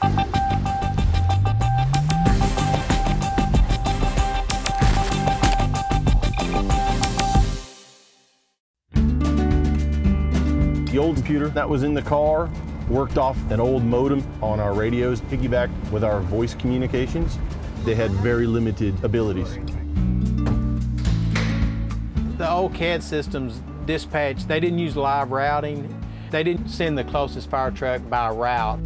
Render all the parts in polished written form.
The old computer that was in the car worked off an old modem on our radios, piggybacked with our voice communications. They had very limited abilities. The old CAD systems dispatch, they didn't use live routing. They didn't send the closest fire truck by route.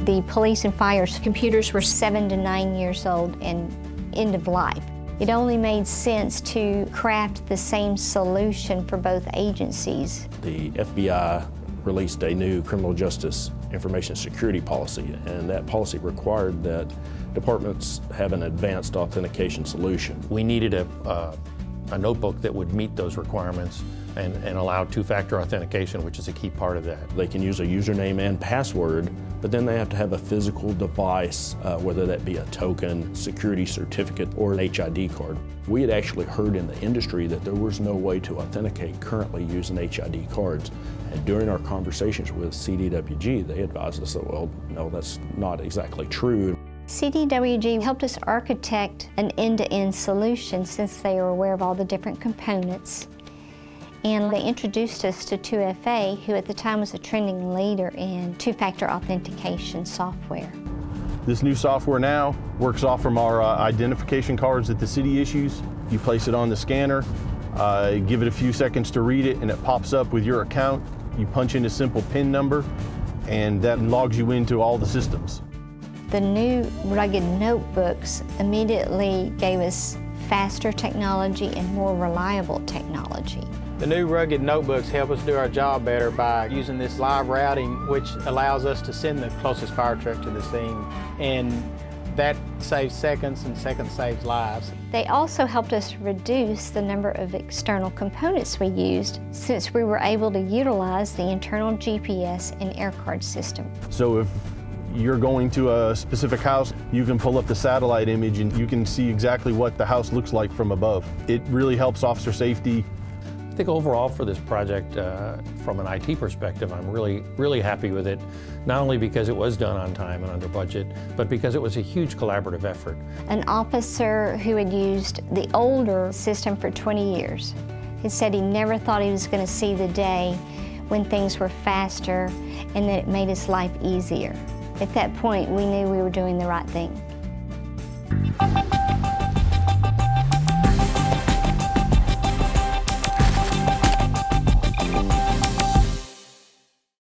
The police and fire's computers were 7 to 9 years old and end of life. It only made sense to craft the same solution for both agencies. The FBI released a new criminal justice information security policy, and that policy required that departments have an advanced authentication solution. We needed a notebook that would meet those requirements and allow two-factor authentication, which is a key part of that. They can use a username and password, but then they have to have a physical device, whether that be a token, security certificate, or an HID card. We had actually heard in the industry that there was no way to authenticate currently using HID cards. And during our conversations with CDWG, they advised us that, well, no, that's not exactly true. CDWG helped us architect an end-to-end solution since they were aware of all the different components. And they introduced us to 2FA, who at the time was a trending leader in two-factor authentication software. This new software now works off from our identification cards that the city issues. You place it on the scanner, give it a few seconds to read it, and it pops up with your account. You punch in a simple PIN number, and that logs you into all the systems. The new rugged notebooks immediately gave us faster technology and more reliable technology. The new rugged notebooks help us do our job better by using this live routing, which allows us to send the closest fire truck to the scene. And that saves seconds, and seconds saves lives. They also helped us reduce the number of external components we used, since we were able to utilize the internal GPS and air card system. So if you're going to a specific house, you can pull up the satellite image and you can see exactly what the house looks like from above. It really helps officer safety. I think overall for this project, from an IT perspective, I'm really happy with it, not only because it was done on time and under budget, but because it was a huge collaborative effort. An officer who had used the older system for 20 years had said he never thought he was going to see the day when things were faster and that it made his life easier. At that point, we knew we were doing the right thing.